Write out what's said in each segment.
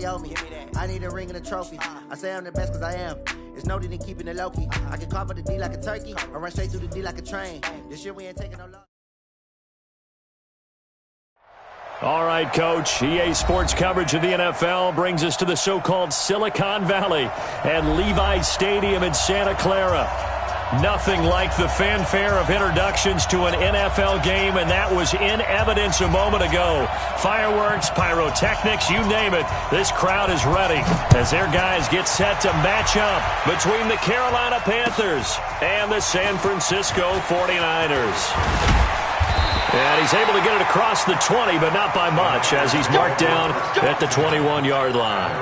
they owe me. I need a ring and a trophy. I say I'm the best because I am. It's no need in keeping it low-key. I can carve up the D like a turkey or run straight through the D like a train. This year we ain't taking no love. All right, Coach. EA Sports coverage of the NFL brings us to the so-called Silicon Valley at Levi's Stadium in Santa Clara. Nothing like the fanfare of introductions to an NFL game, and that was in evidence a moment ago. Fireworks, pyrotechnics, you name it. This crowd is ready as their guys get set to match up between the Carolina Panthers and the San Francisco 49ers. And he's able to get it across the 20, but not by much, as he's marked down at the 21-yard line.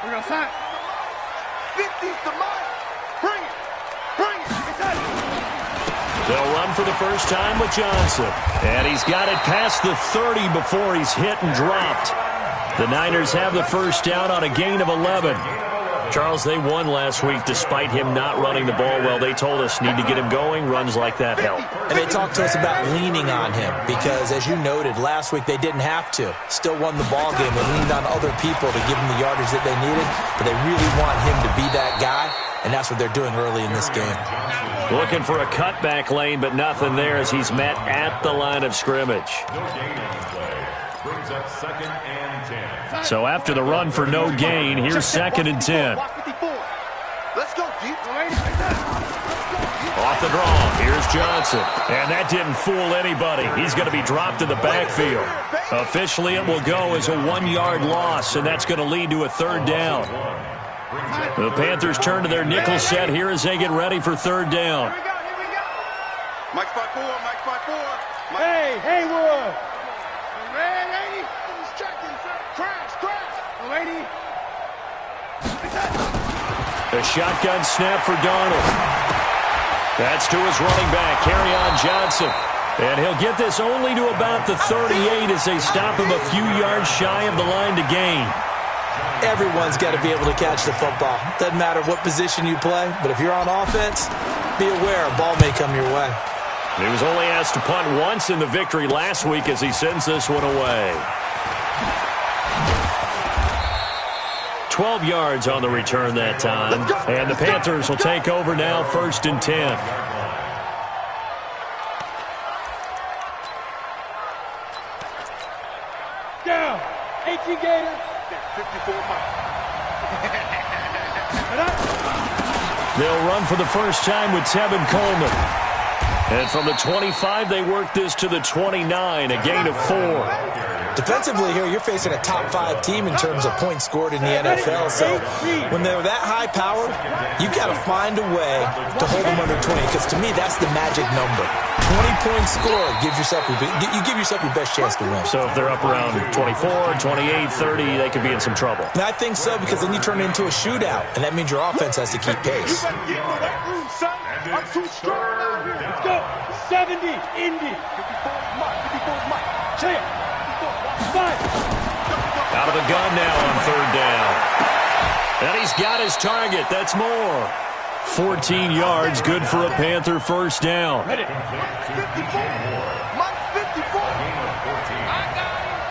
We're going to sign. 50's the mark. Bring it. Bring it. They'll run for the first time with Johnson. And he's got it past the 30 before he's hit and dropped. The Niners have the first down on a gain of 11. Charles, they won last week despite him not running the ball well. They told us need to get him going. Runs like that help. And they talked to us about leaning on him because, as you noted, last week they didn't have to. Still won the ball game. They leaned on other people to give them the yardage that they needed, but they really want him to be that guy, and that's what they're doing early in this game. Looking for a cutback lane, but nothing there as he's met at the line of scrimmage. Brings up 2nd and 10. So after the run for no gain, here's 2nd and 10. Let's go, deep. Off the draw, here's Johnson. And that didn't fool anybody. He's going to be dropped in the backfield. Officially, it will go as a 1-yard loss, and that's going to lead to a 3rd down. The Panthers turn to their nickel set here as they get ready for 3rd down. Mike 5-4, Mike 5-4. Hey, Haywood. Red 80. Crash. Lady. A shotgun snap for Darnold. That's to his running back, Kerryon Johnson. And he'll get this only to about the 38 as they stop him a few yards shy of the line to gain. Everyone's got to be able to catch the football. Doesn't matter what position you play, but if you're on offense, be aware a ball may come your way. He was only asked to punt once in the victory last week as he sends this one away. 12 yards on the return that time. And the Panthers will take over now, 1st and 10. Down. 18 Gator. 54 Mike. They'll run for the first time with Tevin Coleman. And from the 25, they work this to the 29, a gain of 4. Defensively here, you're facing a top-5 team in terms of points scored in the NFL. So when they're that high-powered, you've got to find a way to hold them under 20. Because to me, that's the magic number. 20 points scored gives yourself you give yourself your best chance to win. So if they're up around 24, 28, 30, they could be in some trouble. And I think so, because then you turn it into a shootout, and that means your offense has to keep pace. I'm too strong out here. Let's go. 70, Indy. 54 Mike. Check. Out of the gun now on 3rd down. And he's got his target. That's more. 14 yards, good for a Panther first down. Mike 54. Mike 54. I got him.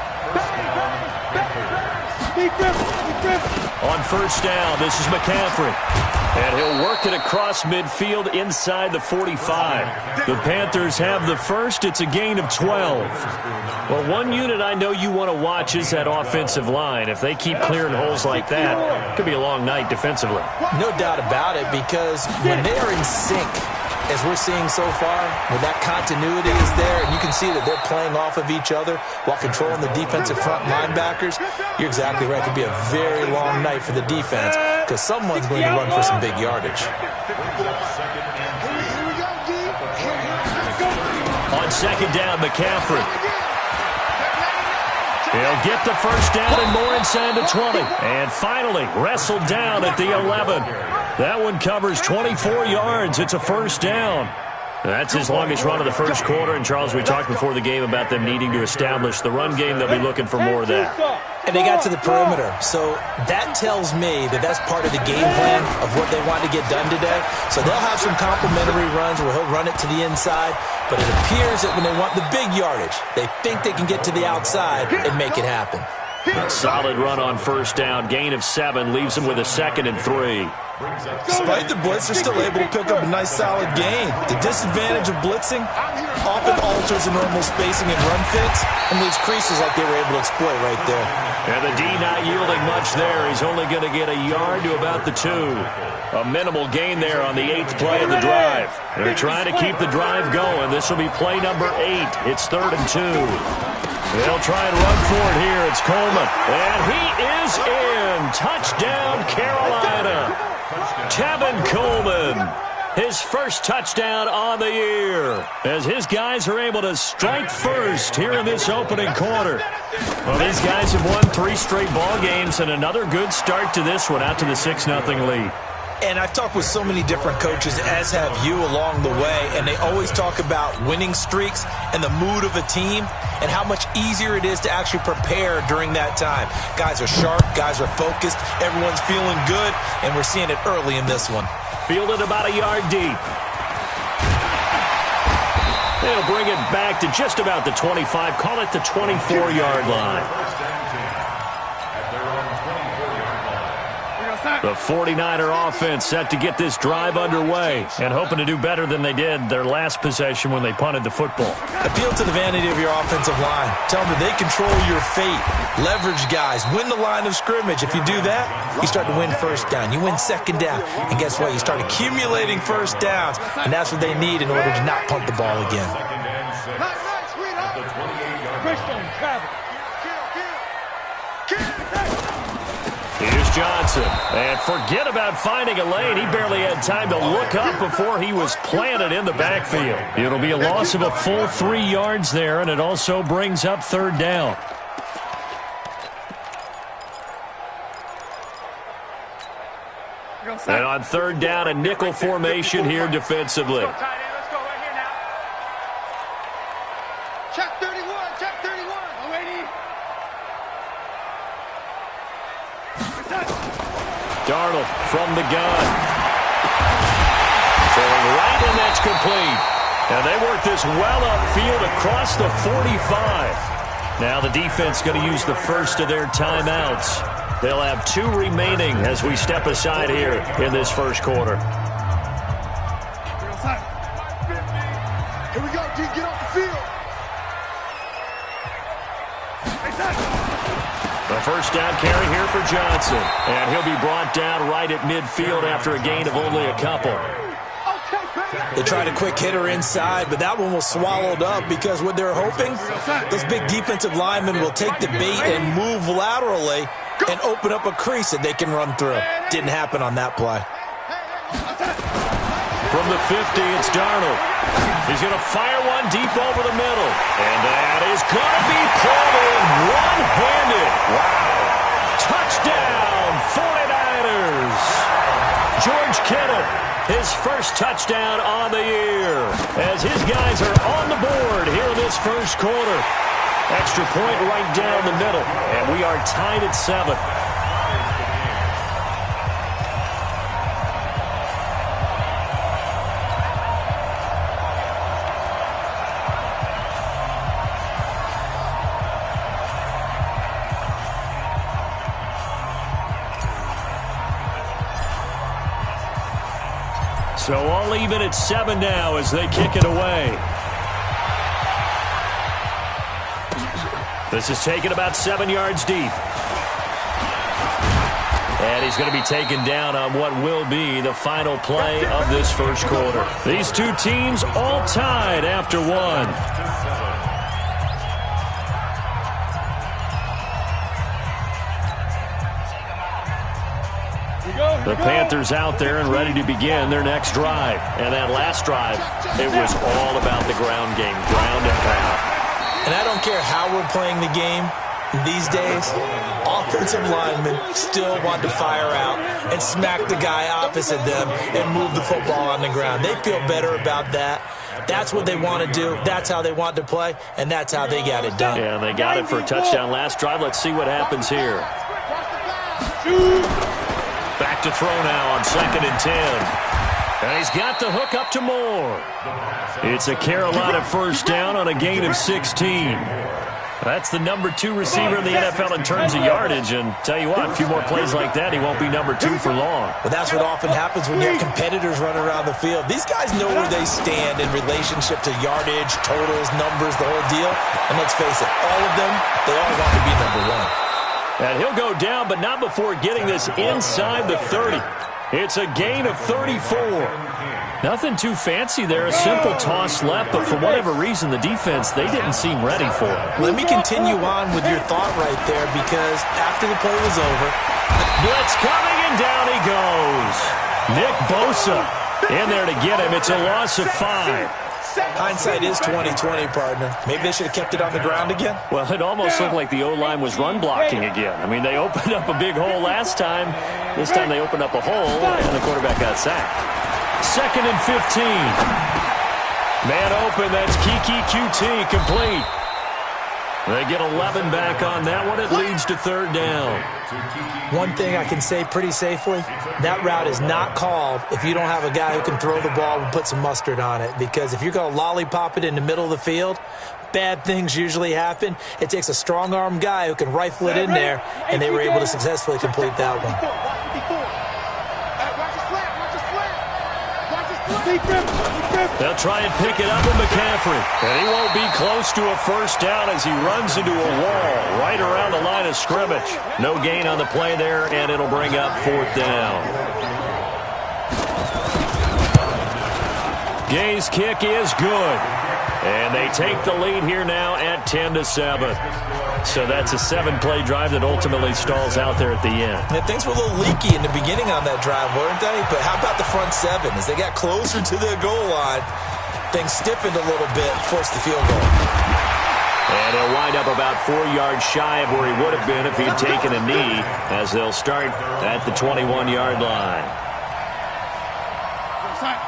Bang. On first down, this is McCaffrey. And he'll work it across midfield inside the 45. The Panthers have the first. It's a gain of 12. Well, one unit I know you want to watch is that offensive line. If they keep clearing holes like that, it could be a long night defensively. No doubt about it, because when they are in sync, as we're seeing so far, when that continuity is there, and you can see that they're playing off of each other while controlling the defensive front linebackers, you're exactly right. It could be a very long night for the defense because someone's going to run for some big yardage. On 2nd down, McCaffrey. He'll get the first down and more inside the 20. And finally, wrestled down at the 11. That one covers 24 yards. It's a first down. That's his longest run of the first quarter. And, Charles, we talked before the game about them needing to establish the run game. They'll be looking for more of that. And they got to the perimeter. So that tells me that that's part of the game plan of what they want to get done today. So they'll have some complimentary runs where he'll run it to the inside. But it appears that when they want the big yardage, they think they can get to the outside and make it happen. A solid run on first down. Gain of 7 leaves them with a 2nd and 3. Despite the blitz, they're still able to pick up a nice solid gain. The disadvantage of blitzing often alters the normal spacing and run fits and leaves creases like they were able to exploit right there. And the D not yielding much there. He's only going to get a yard to about the 2. A minimal gain there on the 8th play of the drive. They're trying to keep the drive going. This will be play number 8. It's 3rd and 2. They'll try and run for it here. It's Coleman. And he is in. Touchdown, Carolina. Tevin Coleman. His first touchdown on the year. As his guys are able to strike first here in this opening quarter. Well, these guys have won 3 straight ball games and another good start to this one out to the 6-0 lead. And I've talked with so many different coaches, as have you, along the way, and they always talk about winning streaks and the mood of a team and how much easier it is to actually prepare during that time. Guys are sharp, guys are focused, everyone's feeling good, and we're seeing it early in this one. Fielded about a yard deep. They'll bring it back to just about the 25, call it the 24-yard line. The 49er offense set to get this drive underway and hoping to do better than they did their last possession when they punted the football. Appeal to the vanity of your offensive line. Tell them that they control your fate. Leverage guys. Win the line of scrimmage. If you do that, you start to win first down. You win second down. And guess what? You start accumulating first downs. And that's what they need in order to not punt the ball again. Here's Johnson. And forget about finding a lane. He barely had time to look up before he was planted in the backfield. It'll be a loss of a full 3 yards there, and it also brings up 3rd down. And on 3rd down, a nickel formation here defensively. Check 31, check 31. Darnold from the gun. Throwing right, and that's complete. And they work this well upfield across the 45. Now the defense going to use the first of their timeouts. They'll have 2 remaining as we step aside here in this first quarter. Here we go, D, get off the field. The first down carry here for Johnson. And he'll be brought down right at midfield after a gain of only a couple. They tried a quick hitter inside, but that one was swallowed up because what they're hoping, those big defensive linemen will take the bait and move laterally and open up a crease that they can run through. Didn't happen on that play. From the 50, it's Darnold. He's going to fire one deep over the middle. And that is going to be pulled in one-handed. Wow. Touchdown, 49ers. George Kittle, his first touchdown on the year. As his guys are on the board here in this first quarter. Extra point right down the middle. And we are tied at 7. So all even at 7 now as they kick it away. This is taken about 7 yards deep. And he's going to be taken down on what will be the final play of this first quarter. These 2 teams all tied after 1. The Panthers out there and ready to begin their next drive. And that last drive, it was all about the ground game, ground and pound. And I don't care how we're playing the game these days, offensive linemen still want to fire out and smack the guy opposite them and move the football on the ground. They feel better about that That's what they want to do. That's how they want to play, and that's how they got it done. Yeah, they got it for a touchdown last drive. Let's see what happens here. Back to throw now on 2nd and 10. And he's got the hook up to Moore. It's a Carolina first down on a gain of 16. That's the number 2 receiver in the NFL in terms of yardage, and tell you what, a few more plays like that, he won't be number 2 for long. Well, that's what often happens when you have competitors running around the field. These guys know where they stand in relationship to yardage, totals, numbers, the whole deal. And let's face it, all of them, they all want to be number 1. And he'll go down, but not before getting this inside the 30. It's a gain of 34. Nothing too fancy there, a simple toss left, but for whatever reason, the defense, they didn't seem ready for it. Let me continue on with your thought right there, because after the play was over, blitz coming, and down he goes. Nick Bosa in there to get him. It's a loss of 5. Hindsight is 20/20, partner. Maybe they should have kept it on the ground again. Well, it almost looked like the O-line was run blocking again. I mean, they opened up a big hole last time. This time they opened up a hole, and the quarterback got sacked. 2nd and 15. Man open, that's Kiki QT, complete. They get 11 back on that one. It leads to 3rd down. One thing I can say pretty safely, that route is not called if you don't have a guy who can throw the ball and put some mustard on it. Because if you're going to lollipop it in the middle of the field, bad things usually happen. It takes a strong-arm guy who can rifle it in there, and they were able to successfully complete that one. They'll try and pick it up with McCaffrey. And he won't be close to a first down as he runs into a wall right around the line of scrimmage. No gain on the play there, and it'll bring up 4th down. Gay's kick is good. And they take the lead here now at 10-7. So that's a 7-play drive that ultimately stalls out there at the end. Yeah, things were a little leaky in the beginning on that drive, weren't they? But how about the front 7? As they got closer to their goal line, things stiffened a little bit, forced the field goal. And he'll wind up about 4 yards shy of where he would have been if he'd taken a knee, as they'll start at the 21-yard line.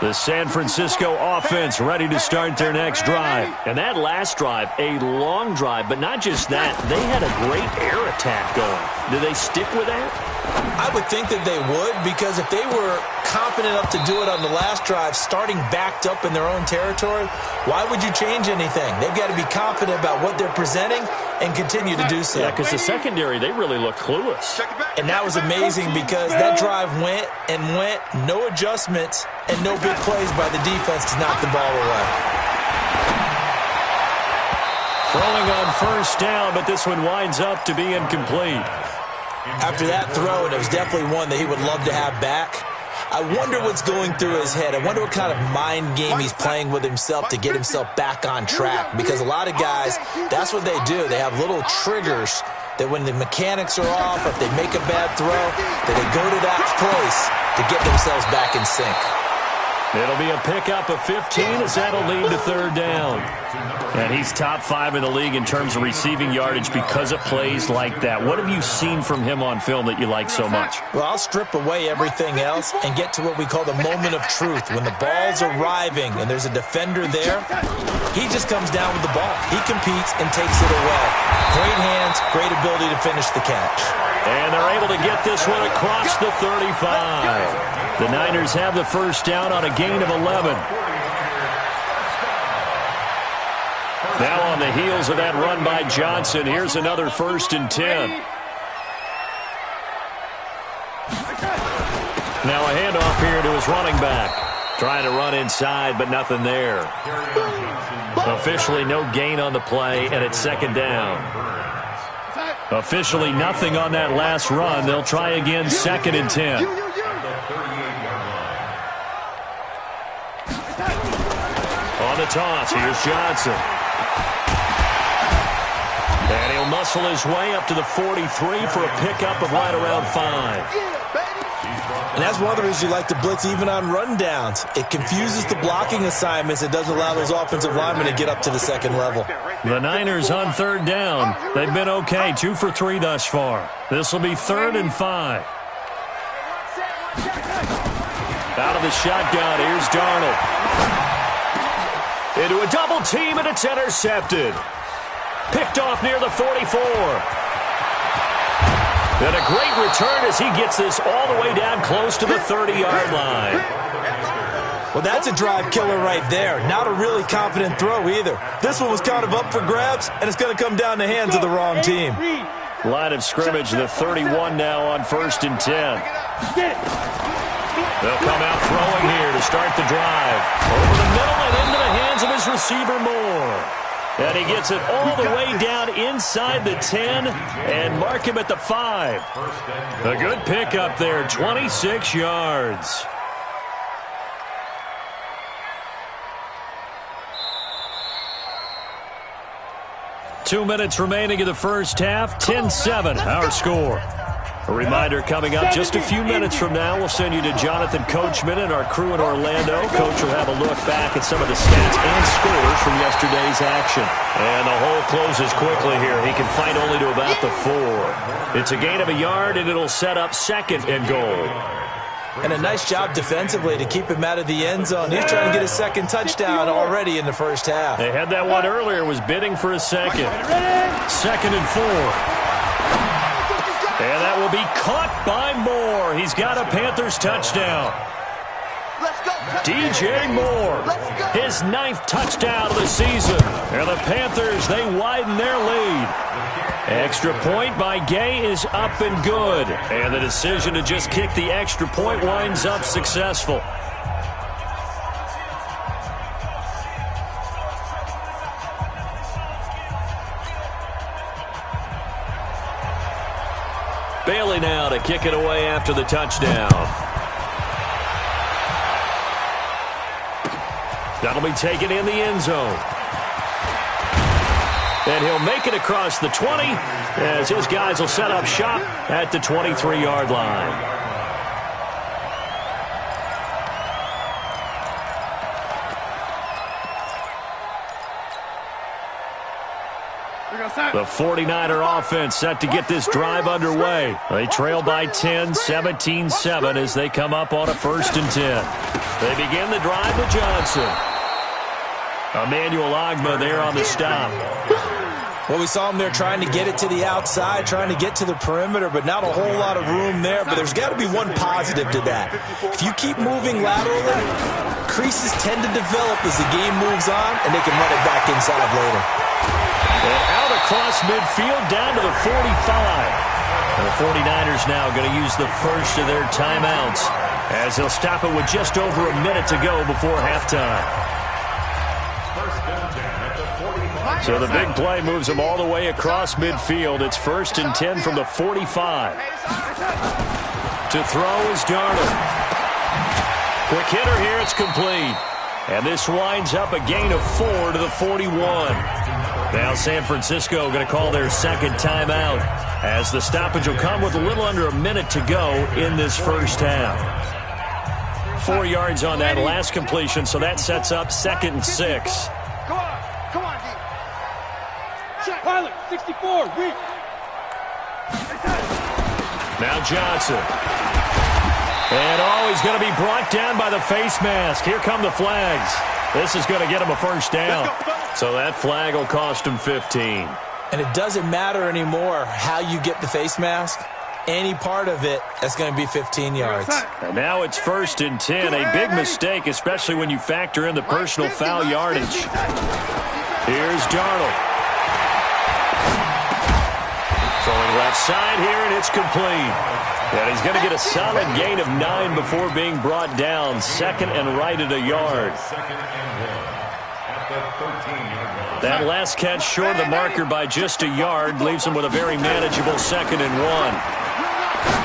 The San Francisco offense ready to start their next drive. And that last drive, a long drive, but not just that. They had a great air attack going. Do they stick with that? I would think that they would, because if they were confident enough to do it on the last drive, starting backed up in their own territory, why would you change anything? They've got to be confident about what they're presenting and continue to do so. Yeah, because the secondary, they really look clueless. And that was amazing, because that drive went and went, no adjustments, and no big plays by the defense to knock the ball away. Throwing on first down, but this one winds up to be incomplete. After that throw, and it was definitely one that he would love to have back, I wonder what's going through his head. I wonder what kind of mind game he's playing with himself to get himself back on track. Because a lot of guys, that's what they do. They have little triggers that when the mechanics are off, or if they make a bad throw, that they go to that place to get themselves back in sync. It'll be a pickup of 15 as that'll lead to 3rd down. And he's top 5 in the league in terms of receiving yardage because of plays like that. What have you seen from him on film that you like so much? Well, I'll strip away everything else and get to what we call the moment of truth. When the ball's arriving and there's a defender there, he just comes down with the ball. He competes and takes it away. Great hands, great ability to finish the catch. And they're able to get this one across the 35. The Niners have the first down on a gain of 11. Now on the heels of that run by Johnson, here's another 1st and 10. Now a handoff here to his running back. Trying to run inside, but nothing there. Officially no gain on the play, and it's 2nd down. Officially nothing on that last run. They'll try again, 2nd and 10. On the toss, here's Johnson. And he'll muscle his way up to the 43 for a pickup of right around 5. And that's one of the reasons you like to blitz even on rundowns. It confuses the blocking assignments. It doesn't allow those offensive linemen to get up to the 2nd level. The Niners on 3rd down. They've been okay, 2 for 3 thus far. This will be 3rd and 5. Out of the shotgun, here's Darnold. Into a double team, and it's intercepted. Picked off near the 44. And a great return as he gets this all the way down close to the 30-yard line. Well, that's a drive killer right there. Not a really confident throw either. This one was kind of up for grabs, and it's going to come down the hands of the wrong team. Line of scrimmage, the 31 now on 1st and 10. They'll come out throwing here to start the drive. Over the middle and into the hands of his receiver, Moore. And he gets it all the way down inside the 10 and mark him at the 5. A good pickup there, 26 yards. Two minutes remaining in the first half, 10-7, our score. A reminder coming up just a few minutes from now, we'll send you to Jonathan Coachman and our crew in Orlando. Coach will have a look back at some of the stats and scores from yesterday's action. And the hole closes quickly here. He can fight only to about the 4. It's a gain of a yard, and it'll set up 2nd and goal. And a nice job defensively to keep him out of the end zone. He's trying to get a 2nd touchdown already in the first half. They had that one earlier, was bidding for a 2nd. 2nd and 4. And that will be caught by Moore. He's got a Panthers touchdown. DJ Moore, his 9th touchdown of the season. And the Panthers, they widen their lead. Extra point by Gay is up and good. And the decision to just kick the extra point winds up successful. Bailey now to kick it away after the touchdown. That'll be taken in the end zone. And he'll make it across the 20 as his guys will set up shop at the 23-yard line. The 49er offense set to get this drive underway. They trail by 10, 17-7 as they come up on a 1st and 10. They begin the drive with Johnson. Emmanuel Ogba there on the stop. Well, we saw him there trying to get it to the outside, trying to get to the perimeter, but not a whole lot of room there. But there's got to be one positive to that. If you keep moving laterally, creases tend to develop as the game moves on, and they can run it back inside later. And out across midfield down to the 45. And the 49ers now going to use the first of their timeouts as they'll stop it with just over a minute to go before halftime. So the big play moves them all the way across midfield. It's 1st and 10 from the 45. To throw is Darnold. Quick hitter here, it's complete. And this winds up a gain of 4 to the 41. Now San Francisco going to call their 2nd timeout as the stoppage will come with a little under a minute to go in this first half. 4 yards on that last completion, so that sets up 2nd and 6. Come on, D. Pilot, 64, weak. Now Johnson. And he's going to be brought down by the face mask. Here come the flags. This is going to get him a first down. So that flag will cost him 15. And it doesn't matter anymore how you get the face mask. Any part of it, that's going to be 15 yards. And now it's 1st and 10. A big mistake, especially when you factor in the personal foul yardage. Here's Darnold. Throwing left side here, and it's complete. And he's going to get a solid gain of 9 before being brought down. 2nd and right at a yard. That last catch short of the marker by just a yard leaves him with a very manageable 2nd and 1.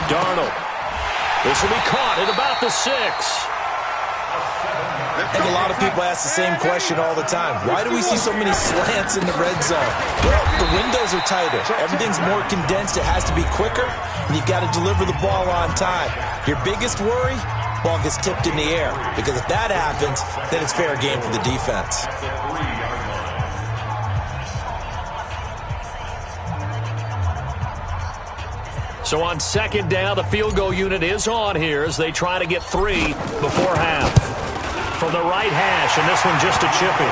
Darnold. This will be caught at about the 6. I think a lot of people ask the same question all the time. Why do we see so many slants in the red zone? Well, the windows are tighter. Everything's more condensed. It has to be quicker, and you've got to deliver the ball on time. Your biggest worry, ball gets tipped in the air, because if that happens, then it's fair game for the defense. So on 2nd down, the field goal unit is on here as they try to get 3 before half. From from the right hash, and this one just a chippy.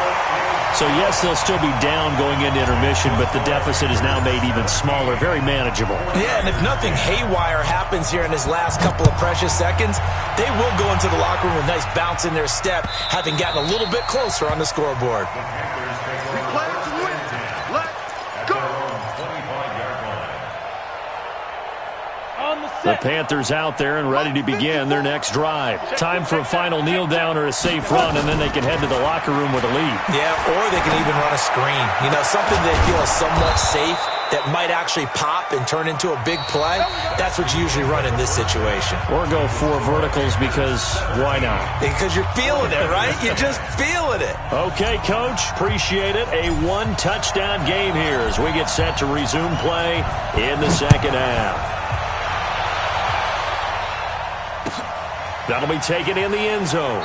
So, yes, they'll still be down going into intermission, but the deficit is now made even smaller, very manageable. Yeah, and if nothing haywire happens here in his last couple of precious seconds, they will go into the locker room with a nice bounce in their step, having gotten a little bit closer on the scoreboard. We play to win. Let's go. The Panthers out there and ready to begin their next drive. Time for a final kneel down or a safe run, and then they can head to the locker room with a lead. Yeah, or they can even run a screen. You know, something they feel is somewhat safe that might actually pop and turn into a big play. That's what you usually run in this situation. Or go 4 verticals because why not? Because you're feeling it, right? You're just feeling it. Okay, Coach. Appreciate it. A 1-touchdown game here as we get set to resume play in the second half. That'll be taken in the end zone.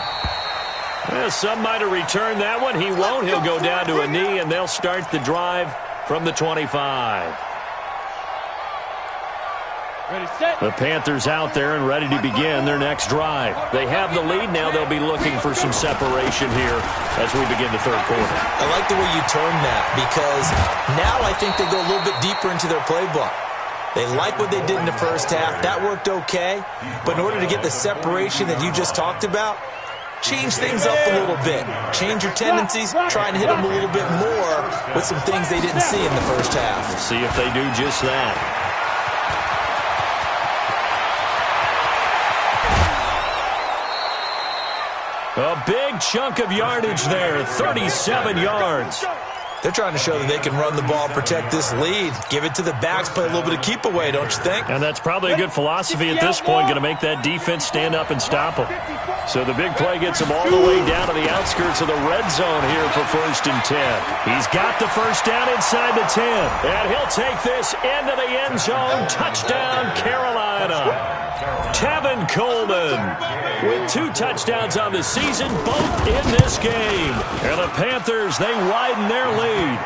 Well, some might have returned that one. He won't. He'll go down to a knee, and they'll start the drive from the 25. Ready, set. The Panthers out there and ready to begin their next drive. They have the lead now. They'll be looking for some separation here as we begin the third quarter. I like the way you term that because now I think they go a little bit deeper into their playbook. They like what they did in the first half. That worked okay. But in order to get the separation that you just talked about, change things up a little bit. Change your tendencies. Try and hit them a little bit more with some things they didn't see in the first half. We'll see if they do just that. A big chunk of yardage there, 37 yards. They're trying to show that they can run the ball, protect this lead. Give it to the backs, play a little bit of keep away, don't you think? And that's probably a good philosophy at this point, going to make that defense stand up and stop them. So the big play gets them all the way down to the outskirts of the red zone here for 1st and 10. He's got the first down inside the 10. And he'll take this into the end zone. Touchdown, Carolina. Tevin Coleman with 2 touchdowns on the season, both in this game. And the Panthers, they widen their lead.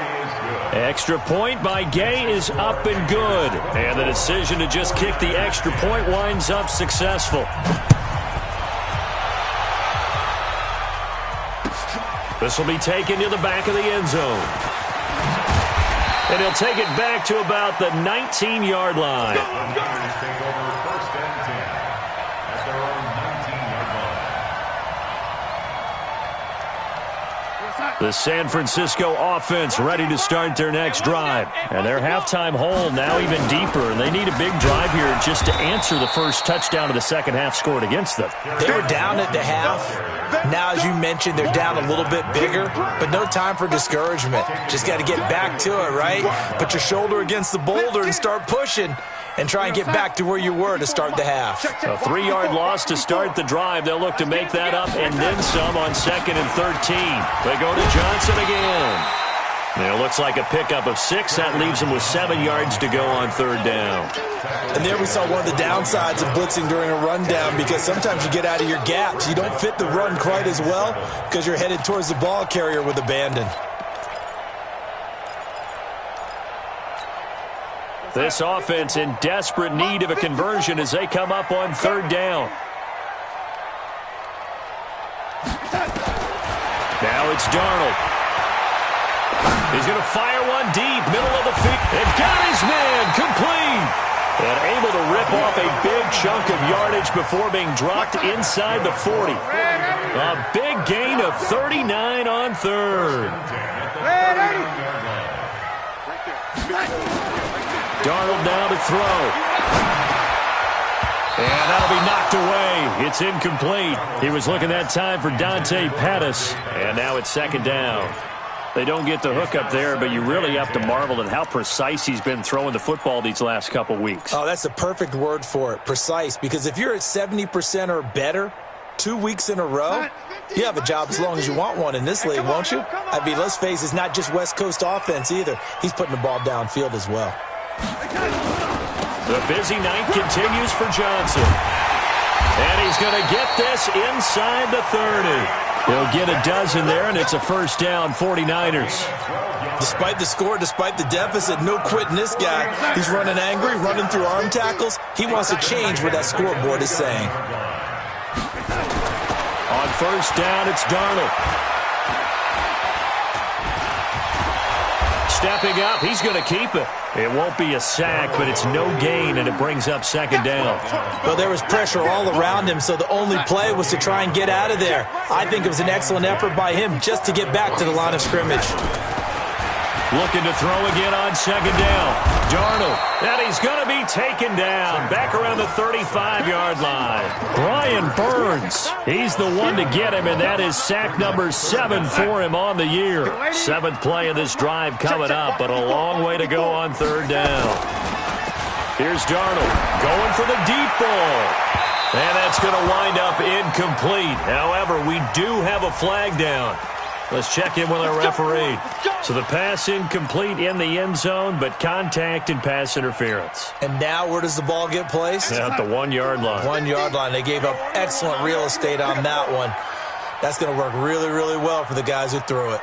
Extra point by Gay is up and good. And the decision to just kick the extra point winds up successful. This will be taken to the back of the end zone. And he'll take it back to about the 19-yard line. The San Francisco offense ready to start their next drive. And their halftime hole now even deeper. And they need a big drive here just to answer the first touchdown of the second half scored against them. They were down at the half. Now, as you mentioned, they're down a little bit bigger, but no time for discouragement. Just got to get back to it, right? Put your shoulder against the boulder and start pushing. And try and get back to where you were to start the half. A 3-yard loss to start the drive. They'll look to make that up and then some on 2nd and 13. They go to Johnson again. It looks like a pickup of 6. That leaves them with 7 yards to go on 3rd down. And there we saw one of the downsides of blitzing during a rundown because sometimes you get out of your gaps. You don't fit the run quite as well because you're headed towards the ball carrier with abandon. This offense in desperate need of a conversion as they come up on 3rd down. Now it's Darnold. He's going to fire one deep, middle of the field. And got his man, complete. And able to rip off a big chunk of yardage before being dropped inside the 40. A big gain of 39 on 3rd. Darnold now to throw. And that'll be knocked away. It's incomplete. He was looking that time for Dante Pettis. And now it's 2nd down. They don't get the hook up there, but you really have to marvel at how precise he's been throwing the football these last couple weeks. Oh, that's the perfect word for it, precise. Because if you're at 70% or better 2 weeks in a row, you have a job as long as you want one in this league, won't you? I mean, let's face it, it's not just West Coast offense either. He's putting the ball downfield as well. The busy night continues for Johnson. And he's going to get this inside the 30. He'll get a dozen there, and it's a 1st down, 49ers. Despite the score, despite the deficit, no quitting this guy. He's running angry, running through arm tackles. He wants to change what that scoreboard is saying. On first down. It's Darnold. Stepping up, he's going to keep it. It won't be a sack, but it's no gain, and it brings up second down. Well, there was pressure all around him, so the only play was to try and get out of there. I think it was an excellent effort by him just to get back to the line of scrimmage. Looking to throw again on second down. Darnold, and he's going to be taken down back around the 35-yard line. Brian Burns, he's the one to get him, and that is sack number 7 for him on the year. 7th play of this drive coming up, but a long way to go on third down. Here's Darnold going for the deep ball. And that's going to wind up incomplete. However, we do have a flag down. Let's check in with our referee. So the pass incomplete in the end zone, but contact and pass interference. And now where does the ball get placed? At the 1-yard line. 1-yard line. They gave up excellent real estate on that one. That's going to work really, really well for the guys who threw it.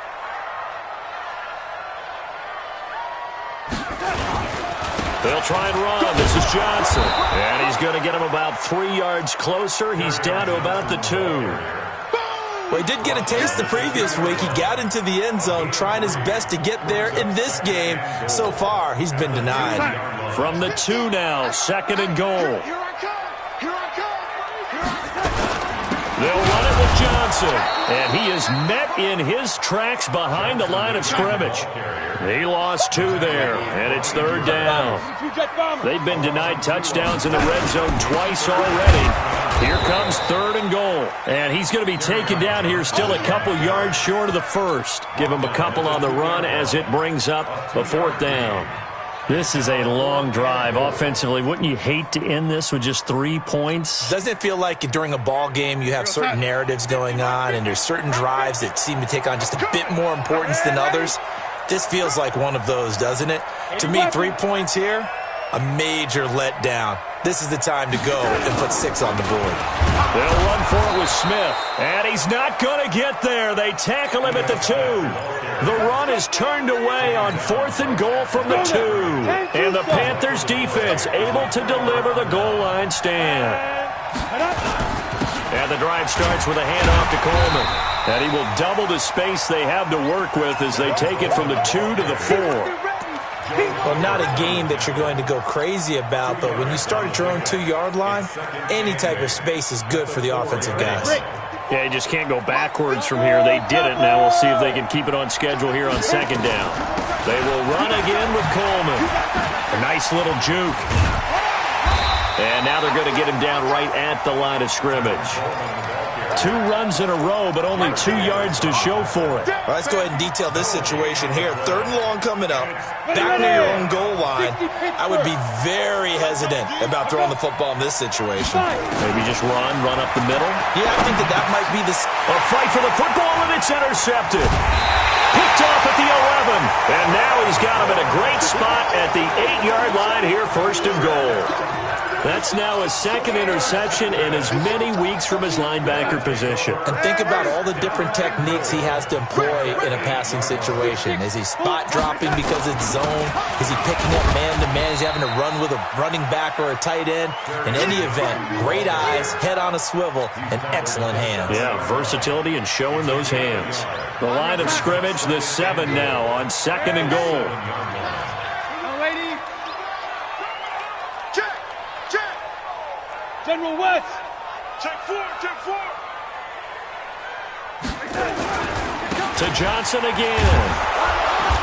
They'll try and run. This is Johnson. And he's going to get him about 3 yards closer. He's down to about the 2. Well, he did get a taste the previous week. He got into the end zone trying his best to get there in this game. So far, he's been denied. From the 2 now, second and goal. They'll run it with Johnson. And he is met in his tracks behind the line of scrimmage. He lost 2 there, and it's third down. They've been denied touchdowns in the red zone twice already. Here comes third and goal. And he's going to be taken down here still a couple yards short of the first. Give him a couple on the run as it brings up a 4th down. This is a long drive offensively. Wouldn't you hate to end this with just 3 points? Doesn't it feel like during a ball game you have certain narratives going on and there's certain drives that seem to take on just a bit more importance than others? This feels like one of those, doesn't it? To me, 3 points here, a major letdown. This is the time to go and put 6 on the board. They'll run for it with Smith. And he's not going to get there. They tackle him at the 2. The run is turned away on 4th and goal from the 2. And the Panthers defense able to deliver the goal line stand. And the drive starts with a handoff to Coleman. And he will double the space they have to work with as they take it from the 2 to the 4. Well, not a game that you're going to go crazy about, but when you start at your own 2-yard line, any type of space is good for the offensive guys. Yeah, you just can't go backwards from here. They did it. Now we'll see if they can keep it on schedule here on second down. They will run again with Coleman. A nice little juke. And now they're going to get him down right at the line of scrimmage. 2 runs in a row, but only 2 yards to show for it. All right, let's go ahead and detail this situation here. 3rd and long coming up, back near your own goal line. I would be very hesitant about throwing the football in this situation. Maybe just run up the middle. Yeah, I think that might be the... A fight for the football, and it's intercepted. Picked off at the 11. And now he's got him in a great spot at the 8-yard line here, 1st and goal. That's now a 2nd interception in as many weeks from his linebacker position. And think about all the different techniques he has to employ in a passing situation. Is he spot dropping because it's zone? Is he picking up man-to-man? Is he having to run with a running back or a tight end? In any event, great eyes, head on a swivel, and excellent hands. Yeah, versatility and showing those hands. The line of scrimmage, the 7 now on 2nd and goal. General West. Check 4, check 4. To Johnson again.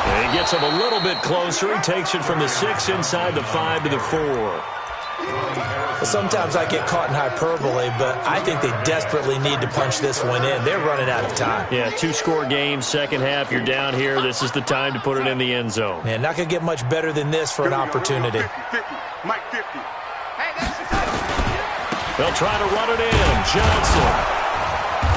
And he gets him a little bit closer. He takes it from the 6 inside the 5 to the 4. Well, sometimes I get caught in hyperbole, but I think they desperately need to punch this one in. They're running out of time. Yeah, 2-score game, second half. You're down here. This is the time to put it in the end zone. Man, not going to get much better than this for an opportunity. 50, Mike 50. They'll try to run it in. Johnson.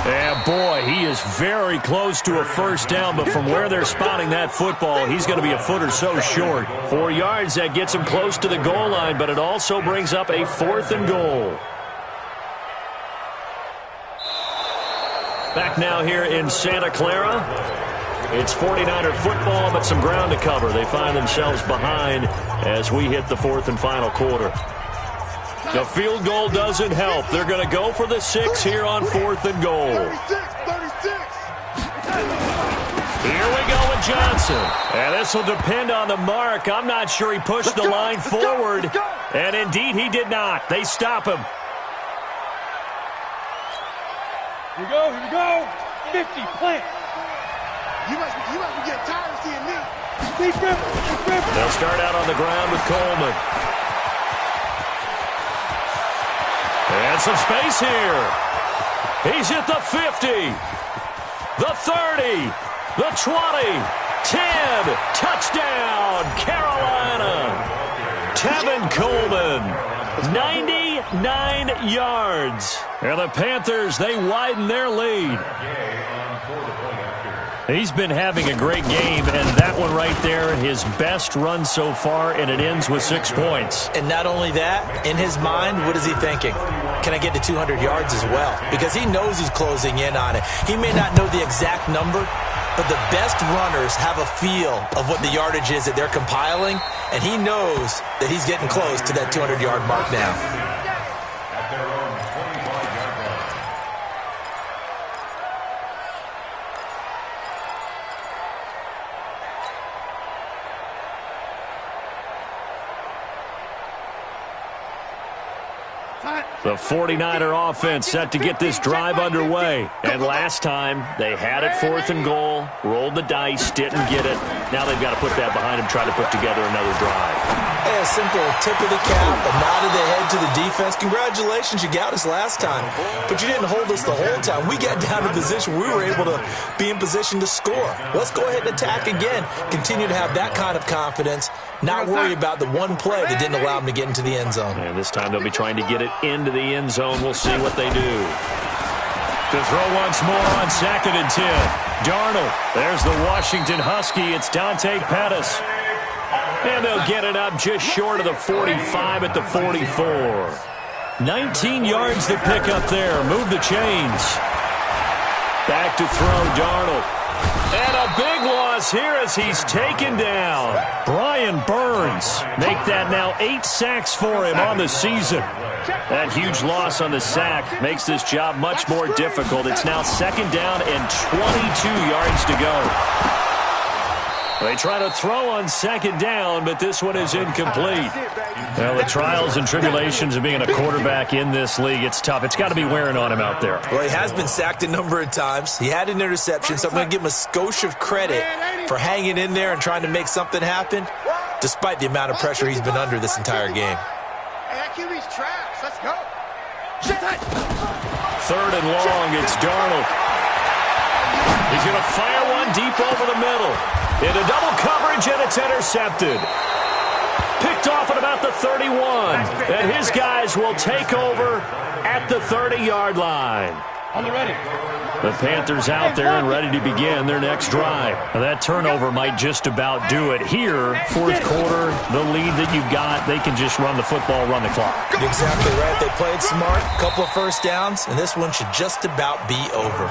And boy, he is very close to a first down, but from where they're spotting that football, he's going to be a foot or so short. 4 yards, that gets him close to the goal line, but it also brings up a 4th and goal. Back now here in Santa Clara. It's 49er football, but some ground to cover. They find themselves behind as we hit the 4th and final quarter. The field goal doesn't help. They're going to go for the 6 here on 4th and goal. 36. Here we go with Johnson. And this will depend on the mark. I'm not sure he pushed the line forward. And indeed, he did not. They stop him. Here we go. 50, plant. You must be getting tired of seeing me. They'll start out on the ground with Coleman. And some space here. He's at the 50, the 30, the 20, 10. Touchdown, Carolina. Tevin Coleman, 99 yards. And the Panthers, they widen their lead. He's been having a great game, and that one right there, his best run so far, and it ends with 6 points. And not only that, in his mind, what is he thinking? Can I get to 200 yards as well? Because he knows he's closing in on it. He may not know the exact number, but the best runners have a feel of what the yardage is that they're compiling, and he knows that he's getting close to that 200-yard mark now. The 49er offense set to get this drive underway. And last time, they had it 4th and goal, rolled the dice, didn't get it. Now they've got to put that behind them, try to put together another drive. Hey, a simple tip of the cap, a nod of the head to the defense. Congratulations, you got us last time. But you didn't hold us the whole time. We got down to position we were able to be in position to score. Let's go ahead and attack again. Continue to have that kind of confidence. Not worry about the one play that didn't allow them to get into the end zone. And this time they'll be trying to get it into the end zone. We'll see what they do. To throw once more on 2nd and 10. Darnold. There's the Washington Husky. It's Dante Pettis. And they'll get it up just short of the 45 at the 44. 19 yards to pick up there. Move the chains. Back to throw, Darnold. And a big loss here as he's taken down. Brian Burns make that now 8 sacks for him on the season. That huge loss on the sack makes this job much more difficult. It's now 2nd down and 22 yards to go. They try to throw on 2nd down, but this one is incomplete. Well, the trials and tribulations of being a quarterback in this league, it's tough. It's got to be wearing on him out there. Well, he has been sacked a number of times. He had an interception, so I'm going to give him a skosh of credit for hanging in there and trying to make something happen, despite the amount of pressure he's been under this entire game. Hey, that QB's trash. Let's go. 3rd and long, it's Darnold. He's going to fire one deep over the middle. Into double coverage, and it's intercepted. Picked off at about the 31. And his guys will take over at the 30-yard line. On the ready. The Panthers out there and ready to begin their next drive. Now that turnover might just about do it. Here, 4th quarter, the lead that you've got, they can just run the football, run the clock. Exactly right. They played smart, a couple of first downs, and this one should just about be over.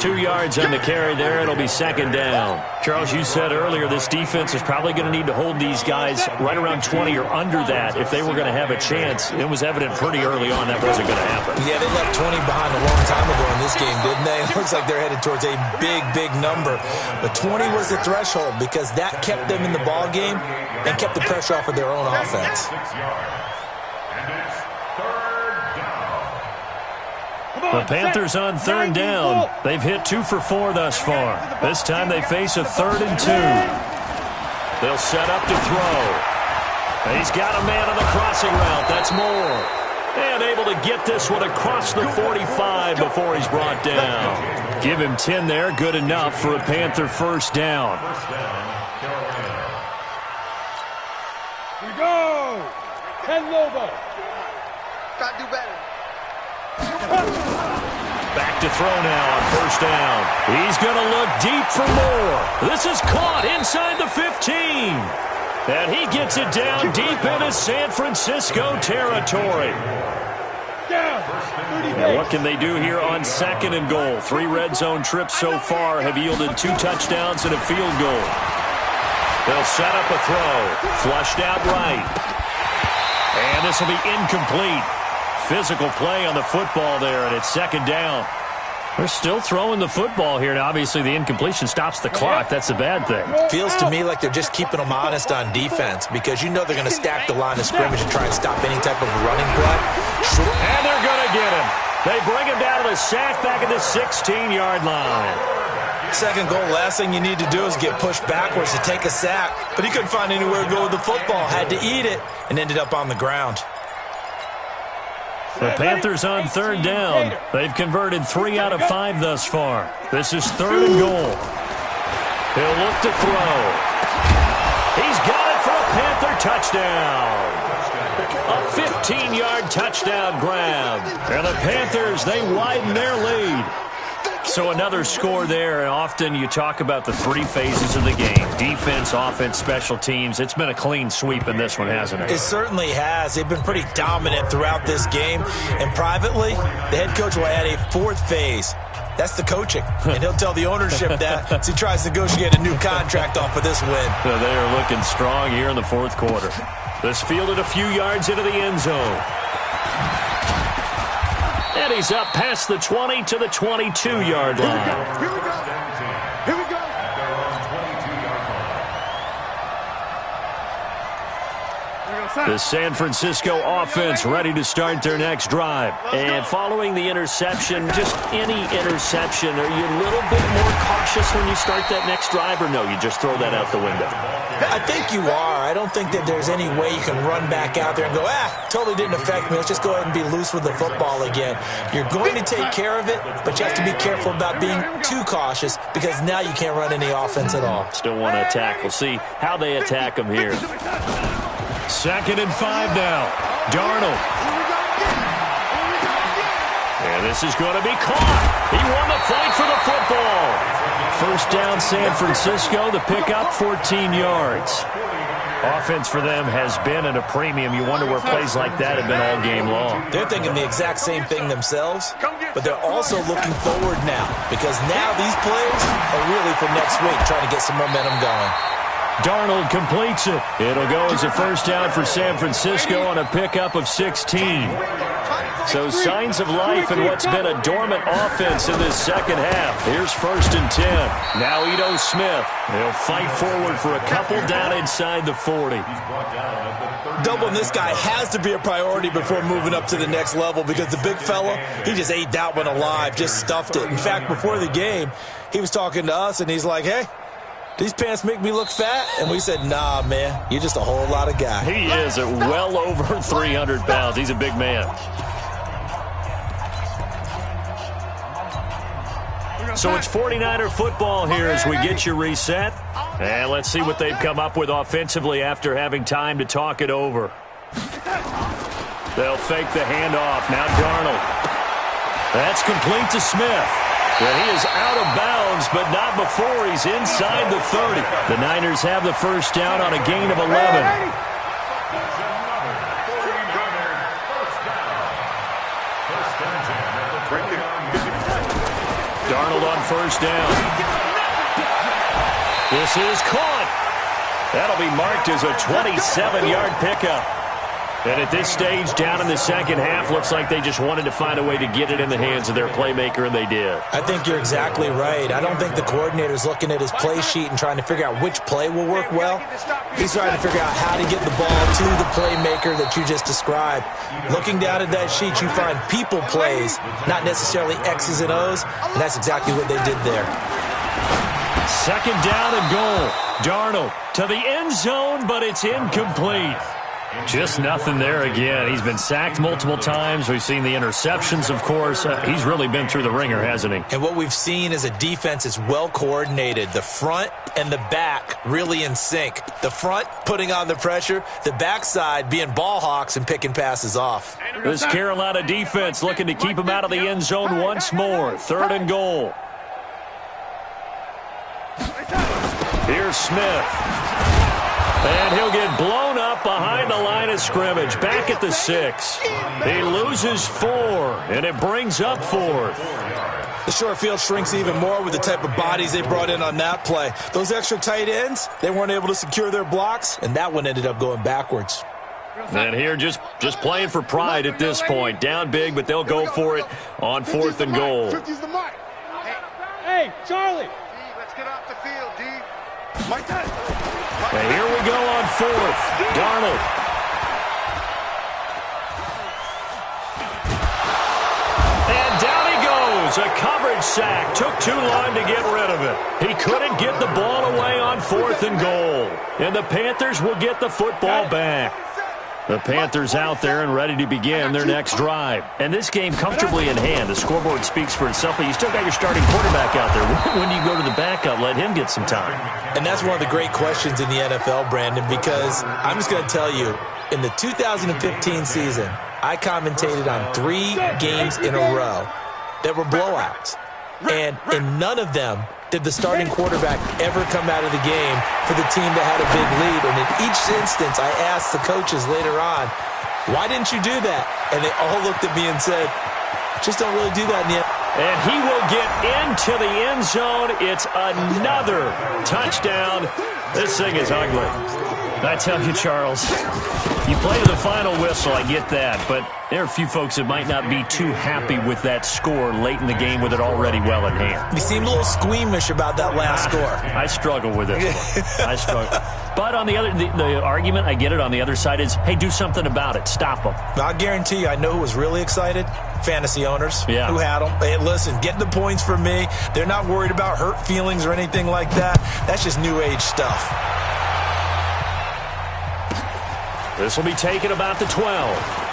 2 yards on the carry there. It'll be 2nd down. Charles, you said earlier this defense is probably going to need to hold these guys right around 20 or under that if they were going to have a chance. It was evident pretty early on that wasn't going to happen. Yeah, they left 20 behind a long time ago in this game, didn't they? It looks like they're headed towards a big, big number. But 20 was the threshold because that kept them in the ball game and kept the pressure off of their own offense. The Panthers on 3rd down. They've hit 2 for 4 thus far. This time they face a 3rd and 2. They'll set up to throw. He's got a man on the crossing route. That's Moore. And able to get this one across the 45 before he's brought down. Give him 10 there. Good enough for a Panther 1st down. Here we go. 10 Lobo. Got to do better. Back to throw now on 1st down. He's going to look deep for Moore. This is caught inside the 15. And he gets it down deep into San Francisco territory. And what can they do here on 2nd and goal? 3 red zone trips so far have yielded 2 touchdowns and a field goal. They'll set up a throw. Flushed out right. And this will be incomplete. physical play on the football there, and it's second down. They're still throwing the football here, and obviously the incompletion stops the clock. That's a bad thing. Feels to me like they're just keeping them honest on defense because you know they're going to stack the line of scrimmage and try and stop any type of running play. And they're going to get him. They bring him down to the sack back at the 16-yard line. Second goal, last thing you need to do is get pushed backwards to take a sack. But he couldn't find anywhere to go with the football, had to eat it, and ended up on the ground. The Panthers on third down. They've converted 3 out of 5 thus far. This is third and goal. He'll look to throw. He's got it for a Panther touchdown. A 15-yard touchdown grab. And the Panthers, they widen their lead. So another score there, and often you talk about the 3 phases of the game. Defense, offense, special teams. It's been a clean sweep in this one, hasn't it? It certainly has. They've been pretty dominant throughout this game. And privately, the head coach will add a 4th phase. That's the coaching. And he'll tell the ownership that as he tries to negotiate a new contract off of this win. So they are looking strong here in the 4th quarter. This fielded a few yards into the end zone. And he's up past the 20 to the 22-yard line. Here we go. Here we go. The San Francisco offense ready to start their next drive. And following the interception, just any interception, are you a little bit more cautious when you start that next drive, or no, you just throw that out the window? I think you are. I don't think that there's any way you can run back out there and go, totally didn't affect me. Let's just go ahead and be loose with the football again. You're going to take care of it, but you have to be careful about being too cautious because now you can't run any offense at all. Still want to attack. We'll see how they attack them here. 2nd and 5 now. Darnold. And this is going to be caught. He won the fight for the football. First down, San Francisco. The pickup, 14 yards. Offense for them has been at a premium. You wonder where plays like that have been all game long. They're thinking the exact same thing themselves, but they're also looking forward now because now these plays are really for next week, trying to get some momentum going. Darnold completes it. It'll go as a first down for San Francisco on a pickup of 16. So signs of life in what's been a dormant offense in this second half. Here's 1st and 10. Now Ito Smith. He'll fight forward for a couple down inside the 40. Doubling this guy has to be a priority before moving up to the next level because the big fella, he just ate that one alive, just stuffed it. In fact, before the game, he was talking to us, and he's like, hey, these pants make me look fat? And we said, nah, man, you're just a whole lot of guy. He is at well over 300 pounds. He's a big man. So it's 49er football here as we get you reset. And let's see what they've come up with offensively after having time to talk it over. They'll fake the handoff. Now Darnold. That's complete to Smith. Well, he is out of bounds, but not before he's inside the 30. The Niners have the first down on a gain of 11. Darnold on first down. This is caught. That'll be marked as a 27-yard pickup. And at this stage, down in the second half, looks like they just wanted to find a way to get it in the hands of their playmaker, and they did. I think you're exactly right. I don't think the coordinator's looking at his play sheet and trying to figure out which play will work well. He's trying to figure out how to get the ball to the playmaker that you just described. Looking down at that sheet, you find people plays, not necessarily X's and O's, and that's exactly what they did there. Second down and goal. Darnold to the end zone, but it's incomplete. Just nothing there again. He's been sacked multiple times. We've seen the interceptions, of course. He's really been through the ringer, hasn't he? And what we've seen is a defense is well coordinated. The front and the back really in sync. The front putting on the pressure, the backside being ball hawks and picking passes off. This Carolina defense looking to keep him out of the end zone once more. 3rd and goal. Here's Smith. And he'll get blown up behind the line of scrimmage. Back at the 6. He loses 4, and it brings up 4th. The short field shrinks even more with the type of bodies they brought in on that play. Those extra tight ends, they weren't able to secure their blocks, and that one ended up going backwards. And here just playing for pride at this point. Down big, but they'll go for it on 4th and goal. 50's the mic. Hey, Charlie. Let's get off the field, D. Mike that. And here we go on 4th. Darnold. And down he goes. A coverage sack. Took too long to get rid of it. He couldn't get the ball away on 4th and goal. And the Panthers will get the football back. The Panthers out there and ready to begin their next drive. And this game comfortably in hand. The scoreboard speaks for itself, but you still got your starting quarterback out there. When do you go to the backup, let him get some time? And that's one of the great questions in the NFL, Brandon, because I'm just going to tell you, in the 2015 season, I commentated on 3 games in a row that were blowouts. And in none of them did the starting quarterback ever come out of the game for the team that had a big lead. And in each instance, I asked the coaches later on, why didn't you do that? And they all looked at me and said, just don't really do that in the end. And he will get into the end zone. It's another touchdown. This thing is ugly. I tell you, Charles, you play to the final whistle, I get that, but there are a few folks that might not be too happy with that score late in the game with it already well in hand. You seemed a little squeamish about that last score. I struggle with it. I struggle. But on the other, the argument, I get it, on the other side is, hey, do something about it. Stop them. I guarantee you, I know who was really excited. Fantasy owners who had them. Hey, listen, get the points from me. They're not worried about hurt feelings or anything like that. That's just new age stuff. This will be taken about the 12.